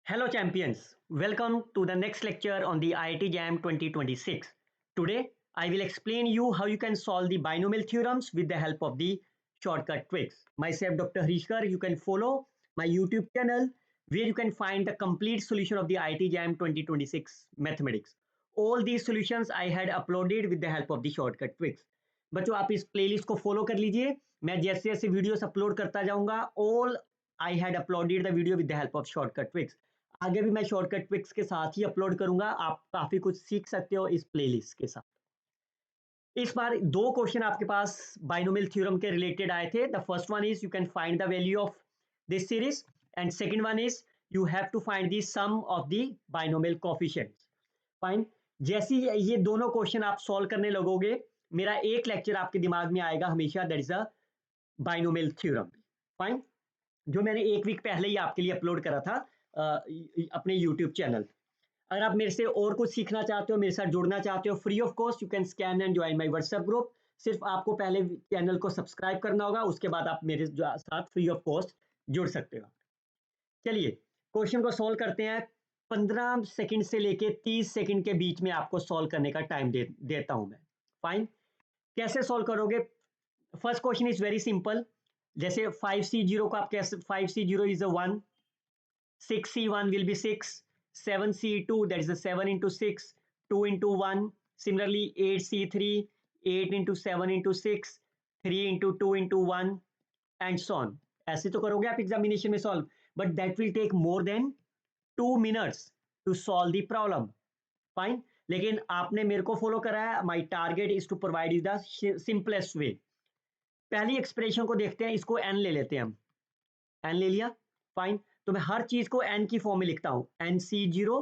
Hello champions, welcome to the next lecture on the IIT JAM 2026. Today I will explain you how you can solve the binomial theorems with the help of the shortcut tricks. Myself Dr. Harishkar, you can follow my YouTube channel where you can find the complete solution of the IIT JAM 2026 mathematics. All these solutions I had uploaded with the help of the shortcut tricks. बच्चों आप इस playlist को follow कर लीजिए, मैं जैसे जैसे videos upload करता जाऊंगा all I had uploaded the video with the help of shortcut tricks. आगे भी मैं शॉर्टकट ट्रिक्स के साथ ही अपलोड करूंगा, आप काफी कुछ सीख सकते हो इस प्लेलिस्ट के साथ. इस बार दो क्वेश्चन आपके पास बाइनोमियल थ्योरम के रिलेटेड आए थे. The first one is you can find the value of this series and second one is you have to find the sum of the binomial coefficients. Fine. जैसे ये दोनों question आप solve करने लगोगे, मेरा एक लेक्चर आपके दिमाग में आएगा हमेशा, that is a binomial theorem. Fine. जो मैंने एक वीक पहले ही आपके लिए अपलोड करा था अपने यूट्यूब चैनल. अगर आप मेरे से और कुछ सीखना चाहते हो, मेरे साथ जुड़ना चाहते हो, free of cost you can scan and join my WhatsApp group. सिर्फ आपको पहले चैनल को सब्सक्राइब करना होगा, उसके बाद आप मेरे साथ फ्री ऑफ कॉस्ट जुड़ सकते हो. चलिए क्वेश्चन को सॉल्व करते हैं. 15 सेकंड से लेके 30 सेकंड के बीच में आपको सॉल्व करने का टाइम देता हूं मैं. फाइन. कैसे सॉल्व करोगे? First question is very simple. जैसे 5c0 को आप कैसे, 5c0 is a 1, 6c1 will be 6, 7c2 that is the 7 into 6, 2 into 1, similarly 8c3, 8 into 7 into 6, 3 into 2 into 1 and so on. ऐसे तो करोगे आप एग्जामिनेशन में solve, but that will take more than 2 minutes to solve the problem. Fine. लेकिन आपने मेरे को follow करा है, my target is to provide you the simplest way. पहली एक्सप्रेशन को देखते हैं, इसको n ले लेते हैं हम. n ले लिया. फाइन. तो मैं हर चीज को n की फॉर्म में लिखता हूं. nc0,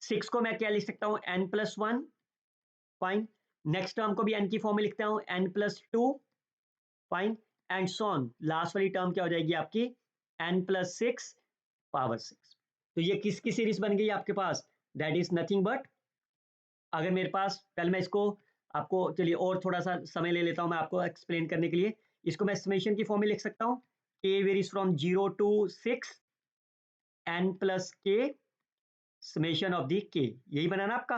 6 को मैं क्या लिख सकता हूं, n+1. फाइन. नेक्स्ट टर्म को भी n की फॉर्म में लिखता हूं, n+2. Fine. And so on. Last वाली टर्म क्या हो जाएगी आपकी, n+6 पावर 6. तो ये किसकी सीरीज बन गई आपके पास, दैट इज नथिंग बट, अगर मेरे पास, पहले मैं इसको आपको, चलिए और थोड़ा सा समय ले लेता हूं मैं आपको एक्सप्लेन करने के लिए. इसको मैं समेशन की फॉर्म में लिख सकता हूं, k varies from 0 to 6 n plus k summation of the k. यही बना ना आपका,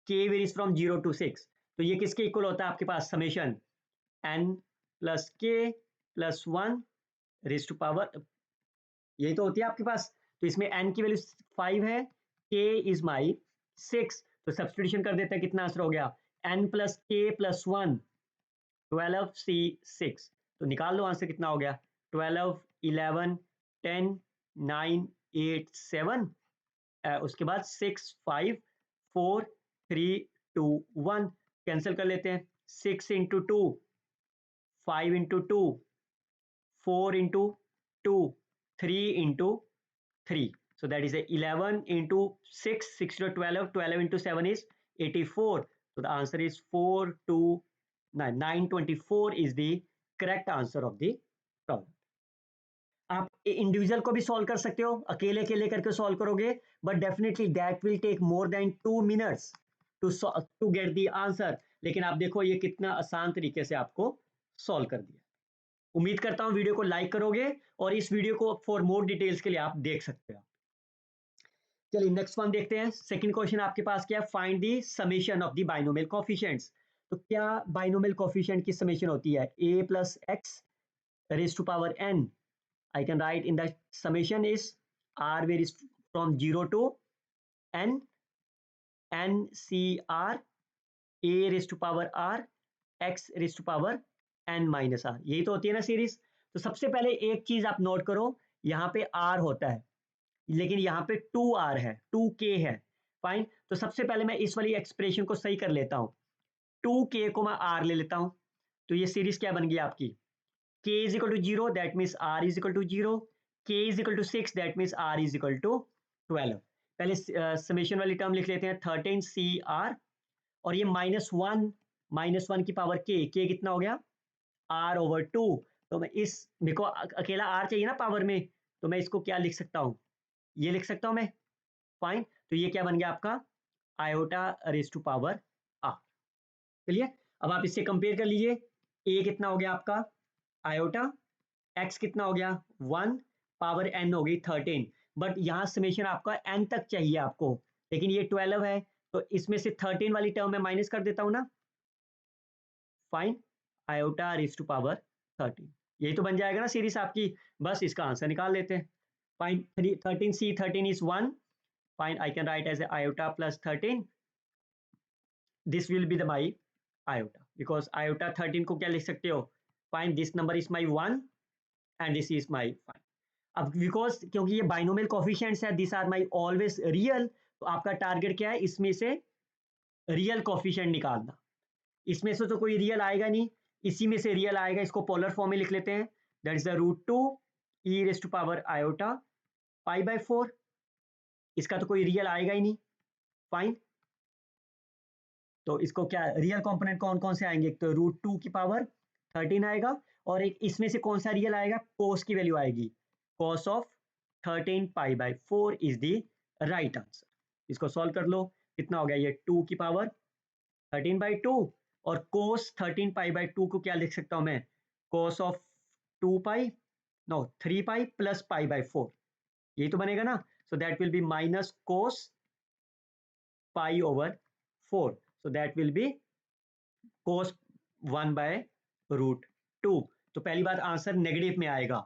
k वेरीज फ्रॉम 0 to 6. तो ये किसके इक्वल होता है आपके पास, summation n plus k plus 1 raise to power, यही तो होती है आपके पास. तो इसमें n की वैल्यू 5 है, k इज माई 6. तो सब्स्टिट्यूशन कर देते हैं, कितना आंसर हो गया, n plus k plus 1 12c6. तो निकाल लो आंसर कितना हो गया, 12 11 10 9 8 7. उसके बाद 6 5 4 3 2 1 कैंसिल कर लेते हैं. 6 into 2, 5 into 2, 4 into 2, 3 into 3. So that is a 11 into 6, 6 to 12, 12 into 7 is 84. So the answer is 429. 924 is the correct answer of the problem. आप इंडिविजुअल को भी सॉल्व कर सकते हो, अकेले अकेले करके सॉल्व करोगे, but definitely that will take more than 2 minutes to get the answer. लेकिन आप देखो ये कितना आसान तरीके से आपको सॉल्व कर दिया. उम्मीद करता हूं वीडियो को लाइक करोगे और इस वीडियो को फॉर मोर डिटेल्स के लिए आप देख सकते हो. चलिए नेक्स्ट वन देखते हैं. सेकंड क्वेश्चन आपके पास क्या है, find the summation of the binomial coefficients. तो क्या बाइनोमियल कोएफिशिएंट की समेशन होती है, a plus x raised to power n. I can write in the summation is r varies from 0 to n, ncr a raised to power r x raised to power n minus r. यही तो होती है ना series. तो सबसे पहले एक चीज आप नोट करो, यहाँ पे r होता है लेकिन यहाँ पे 2r है, 2k है. फाइन. तो सबसे पहले मैं इस वाली एक्सप्रेशन को सही कर लेता हूं, 2k को मैं r ले लेता हूं. तो ये सीरीज क्या बन गई आपकी, k is equal to 0 that means r is equal to 0, k is equal to 6 that means r is equal to 12. पहले समेशन वाली टर्म लिख लेते हैं, 13cr और ये -1 की पावर k, k कितना हो गया, r/2. तो मैं इस, मेरे को अकेला r चाहिए ना पावर में, तो मैं इसको क्या लिख सकता हूं, ये लिख सकता हूं मैं. फाइन. तो ये क्या बन गया आपका, iota raise to power r. चलिए अब आप इससे कंपेयर कर लीजिए, a कितना हो गया आपका आयोटा, x कितना हो गया 1, पावर n हो गई 13. बट यहाँ समेशन आपका n तक चाहिए आपको, लेकिन ये 12 है तो इसमें से 13 वाली टर्म में माइनस कर देता हूँ ना, fine iota raise to power 13, यही तो बन जाएगा ना सीरीज आपकी, बस इसका आंसर निकाल लेते हैं। Fine 13c 13 is 1, fine I can write as iota plus 13, this will be the my iota because iota 13 को क्या लिख सकते हो, fine this number is my 1 and this is my fine. अब बिकॉज क्योंकि ये बाइनोमियल कोफिशिएंट्स है, this are my always real, तो आपका टारगेट क्या है, इसमें से रियल कोफिशिएंट निकालना। इसमें से तो कोई रियल आएगा नहीं, इसी में से रियल आएगा, इसको पोलर फॉर्म में लिख लेते हैं, that is the root 2 e raise to power iota pi by 4, इसका तो कोई रियल आएगा ही नहीं, फाइन। तो इसको क्या रियल कंपोनेंट कौन कौन से आएंगे, तो रूट 2 की पावर 13 आएगा, और एक इसमें से कौन सा रियल आएगा, कोस की वैल्यू आएगी, cos of 13 pi by 4 is the right answer. इसको सॉल्व कर लो, कितना हो गया, ये 2 की पावर 13 बाई 2, और कोस 13 पाई बाई 2 को क्या लिख सकता हूं मैं, cos of 2 pi, no 3 pi plus pi by 4, यही तो बनेगा ना, so that will be minus cos pi over 4, so that will be cos 1 by root 2। तो पहली बात आंसर नेगेटिव में आएगा,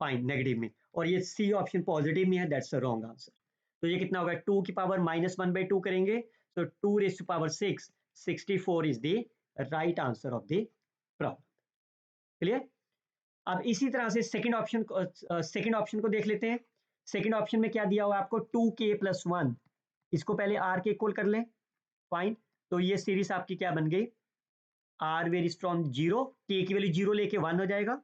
फाइन नेगेटिव में, और ये सी ऑप्शन पॉजिटिव में है, दैट्स द रॉन्ग आंसर। तो ये कितना होगा, 2 की पावर माइनस 1 बाई 2 करेंगे, तो 2 raise to power 6 64 is the right answer of the problem. Clear. अब इसी तरह से सेकंड ऑप्शन को देख लेते हैं। सेकंड ऑप्शन में क्या दिया हुआ आपको, 2k + 1, इसको पहले r के इक्वल कर लें, फाइन। तो ये सीरीज आपकी क्या बन गई, r वेरीज फ्रॉम 0, k की वैल्यू 0 लेके 1 हो जाएगा,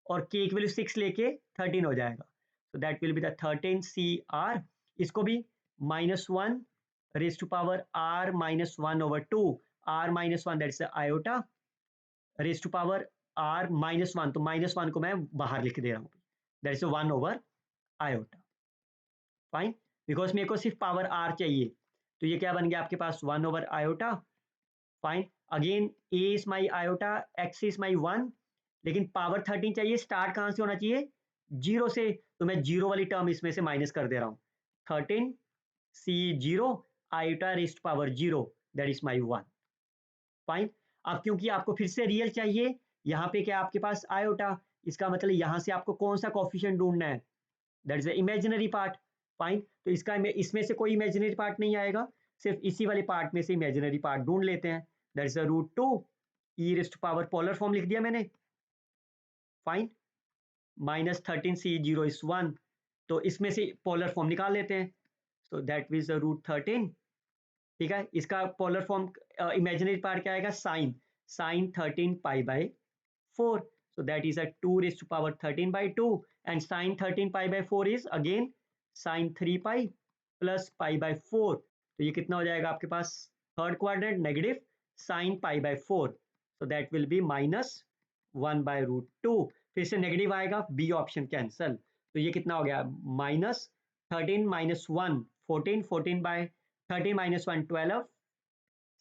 और k की वैल्यू 6 लेके 13 हो जाएगा, so that will be the 13cr, इसको भी -1 raise to power r -1 over 2, r -1 that is the iota raise to power r -1, तो -1 को मैं बाहर लिख दे रहा हूँ, that is 1 over iota, fine, because मेरे को सिर्फ पावर r चाहिए, तो ये क्या बन गया आपके पास 1 over iota, fine. Again a is my iota, x is my 1, लेकिन पावर 13 चाहिए, स्टार्ट कहां से होना चाहिए, 0 से, तो मैं 0 वाली टर्म इसमें से माइनस कर दे रहा हूं, 13 c0 iota rest power 0, that is my 1, fine. अब क्योंकि आपको फिर से रियल चाहिए, यहाँ पे क्या आपके पास आयोटा, इसका मतलब यहाँ से आपको कौन सा कॉफिशिएंट ढूंढना है, that is the imaginary part, fine. तो इसका इसमें से कोई इमेजिनरी पार्ट नहीं आएगा, सिर्फ इसी वाले पार्ट में से इमेजिनरी पार्ट ढूंढ लेते हैं, that is the root 2 e raise to power, polar form लिख दिया मैंने, फाइन, -13c0 इज 1, तो इसमें से पोलर फॉर्म निकाल लेते हैं, so that means the root 13, ठीक है। इसका पोलर फॉर्म इमेजिनरी पार्ट क्या आएगा, sine 13 pi by 4, so that is a 2 raised to power 13 by 2, and sine 13 pi by 4 is again sine 3 pi plus pi by 4, तो ये कितना हो जाएगा आपके पास, third quadrant negative sine pi by 4, so that will be -1 by root 2, फिर से negative आएगा, बी ऑप्शन कैंसल, तो ये कितना हो गया, -13 - 1 14, 14 by 13 - 1 12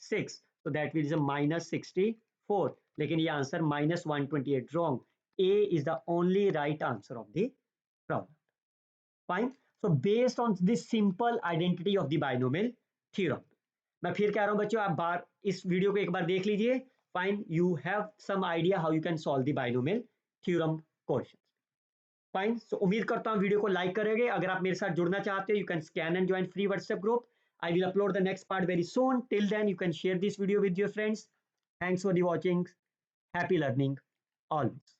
6, so that will be -64, लेकिन ये answer -128 wrong, A is the only right answer of the problem, fine। So based on this simple identity of the binomial theorem, मैं फिर कह रहा हूं बच्चों, आप बार इस वीडियो को एक बार देख लीजिए, fine, you have some idea how you can solve the binomial theorem question, fine. So उम्मीद करता हूं वीडियो को लाइक करेंगे, अगर आप मेरे साथ जुड़ना चाहते हो, you can scan and join free WhatsApp group, I will upload the next part very soon. Till then, you can share this video with your friends. Thanks for the watching. Happy learning always.